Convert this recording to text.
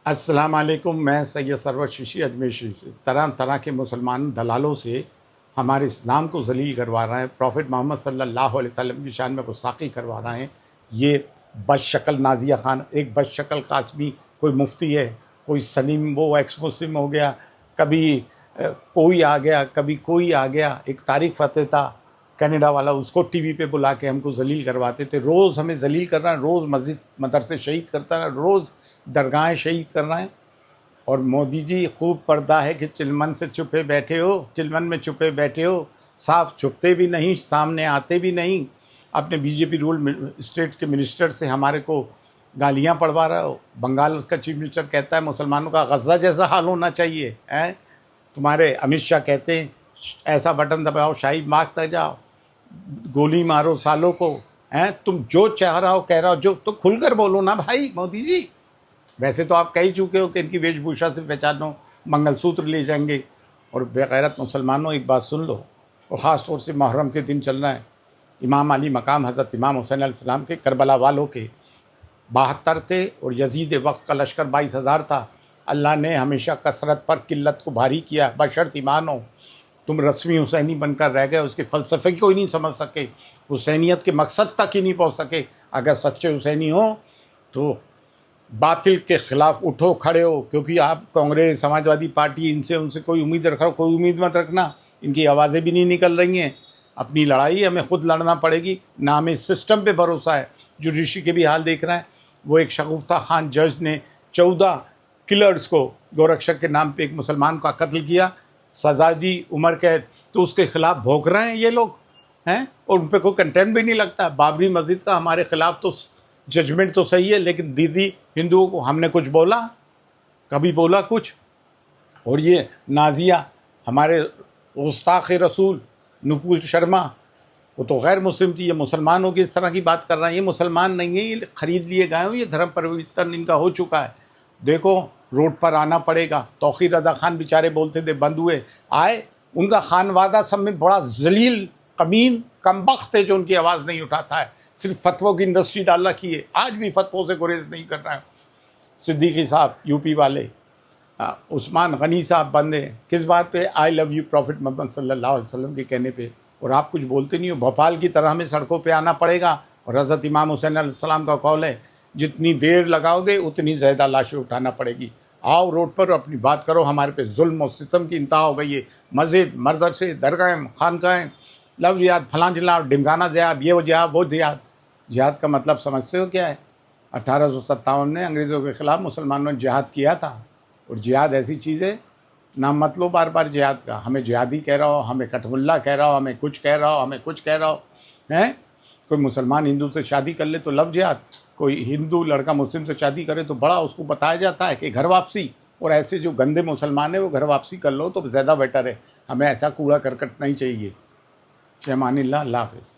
अस्सलाम वालेकुम। मैं सैयद सरवर शिशी अजमेर शरीफ से तरह तरह के मुसलमान दलालों से हमारे इस्लाम को जलील करवा रहे हैं, प्रॉफिट मोहम्मद सल्लल्लाहु अलैहि वसल्लम की शान में गुस्ताखी करवा रहे हैं। ये बदशक्ल नाजिया खान, एक बदशक्ल कासमी, कोई मुफ्ती है, कोई सलीम वो एक्स मुस्लिम हो गया, कभी कोई आ गया, कभी कोई आ गया। एक तारिक फ़तेह था कनाडा वाला, उसको टीवी पे बुला के हमको जलील करवाते थे। रोज़ हमें जलील कर रहा है, रोज़ मस्जिद मदरसे शहीद करता है, रोज़ दरगाहें शहीद कर रहे हैं। और मोदी जी खूब पर्दा है कि चिलमन से छुपे बैठे हो, चिलमन में छुपे बैठे हो, साफ छुपते भी नहीं, सामने आते भी नहीं। अपने बीजेपी रूल स्टेट के मिनिस्टर से हमारे को गालियां पढ़वा रहे हो। बंगाल का चीफ मिनिस्टर कहता है मुसलमानों का गज़ा जैसा हाल होना चाहिए है। तुम्हारे अमित शाह कहते हैं ऐसा बटन दबाओ शाही बाग तक जाओ, गोली मारो सालों को। हैं तुम जो चाह रहा हो कह रहा हो, जो तो खुलकर बोलो ना भाई मोदी जी। वैसे तो आप कह ही चुके हो कि इनकी वेशभूषा से पहचानो, मंगलसूत्र ले जाएंगे। और बेगैरत मुसलमानों एक बात सुन लो, और ख़ास तौर से मुहर्रम के दिन चल रहा है। इमाम अली मकाम हज़रत इमाम हुसैन अलैहिस्सलाम के करबला वालों के 72 थे और यजीद वक्त का लश्कर 22,000 था। अल्लाह ने हमेशा कसरत पर किल्लत को भारी किया, बशर्त ईमान हो। तुम रस्मी हुसैनी बनकर रह गए, उसके फ़लसफ़े को ही नहीं समझ सके, हुसैनियत के मकसद तक ही नहीं पहुँच सके। अगर सच्चे हुसैनी हो तो बातिल के ख़िलाफ़ उठो, खड़े हो, क्योंकि आप कांग्रेस, समाजवादी पार्टी, इनसे उनसे कोई उम्मीद रखो, कोई उम्मीद मत रखना। इनकी आवाज़ें भी नहीं निकल रही हैं। अपनी लड़ाई हमें ख़ुद लड़ना पड़ेगी ना, हमें सिस्टम पे भरोसा है। जुडिशरी के भी हाल देख रहे हैं। वो एक शगुफ्ता खान जज ने 14 किलर्स को गोरक्षक के नाम पे एक मुसलमान का कत्ल किया, सजा दी, उम्र कैद। तो उसके ख़िलाफ़ भौंक रहे हैं ये लोग हैं, और उन पर कोई कंटेंट भी नहीं लगता। बाबरी मस्जिद का हमारे ख़िलाफ़ तो जजमेंट तो सही है, लेकिन दीदी हिंदुओं को हमने कुछ बोला, कभी बोला कुछ? और ये नाजिया हमारे गुस्ताख़ रसूल नुपुर शर्मा, वो तो गैर मुस्लिम थी, ये मुसलमानों की इस तरह की बात कर रहा है। ये मुसलमान नहीं है, ये ख़रीद लिए गए हो, ये धर्म परिवर्तन इनका हो चुका है। देखो रोड पर आना पड़ेगा। तौक़ीर रज़ा खान बेचारे बोलते थे, बंद हुए, आए। उनका खानवादा सब में बड़ा जलील कमीन कमबख्त है जो उनकी आवाज़ नहीं उठाता है। सिर्फ फतवों की इंडस्ट्री डाल रखी है, आज भी फतवों से गुरेज नहीं कर रहा है। सिद्दीकी साहब यूपी वाले, उस्मान गनी साहब बंदे किस बात पे? I love you prophet Muhammad सल्लल्लाहु अलैहि वसल्लम के कहने पे। और आप कुछ बोलते नहीं हो। भोपाल की तरह हमें सड़कों पे आना पड़ेगा। और हज़रत इमाम हुसैन अलैहिस्सलाम का कौल है, जितनी देर लगाओगे उतनी ज़्यादा लाशें उठाना पड़ेगी। आओ रोड पर अपनी बात करो। हमारे पे जुल्म और सितम की इंतहा हो गई है। मस्जिद, मदरसे, दरगाहें, खानकाहें, लव जिहाद, फलां जिहाद, ढिमकाना जिहाद, ये वो जिहाद, वो जिहाद। जिहाद का मतलब समझते हो क्या है? 1857 में अंग्रेज़ों के ख़िलाफ़ मुसलमानों ने जिहाद किया था। और जिहाद ऐसी चीज़ है, नाम मत लो बार बार जिहाद का। हमें जिहादी कह रहा हो, हमें कठमुल्ला कह रहा हो, हमें कुछ कह रहा हो, हमें कुछ कह रहा हो हैं। कोई मुसलमान हिंदू से शादी कर ले तो लव जिहाद, कोई हिंदू लड़का मुस्लिम से शादी करे तो बड़ा उसको बताया जाता है कि घर वापसी। और ऐसे जो गंदे मुसलमान हैं वो घर वापसी कर लो तो ज़्यादा बेटर है। हमें ऐसा कूड़ा करकट नहीं चाहिए। फ़ी अमानिल्लाह, अल्लाह हाफ़िज़।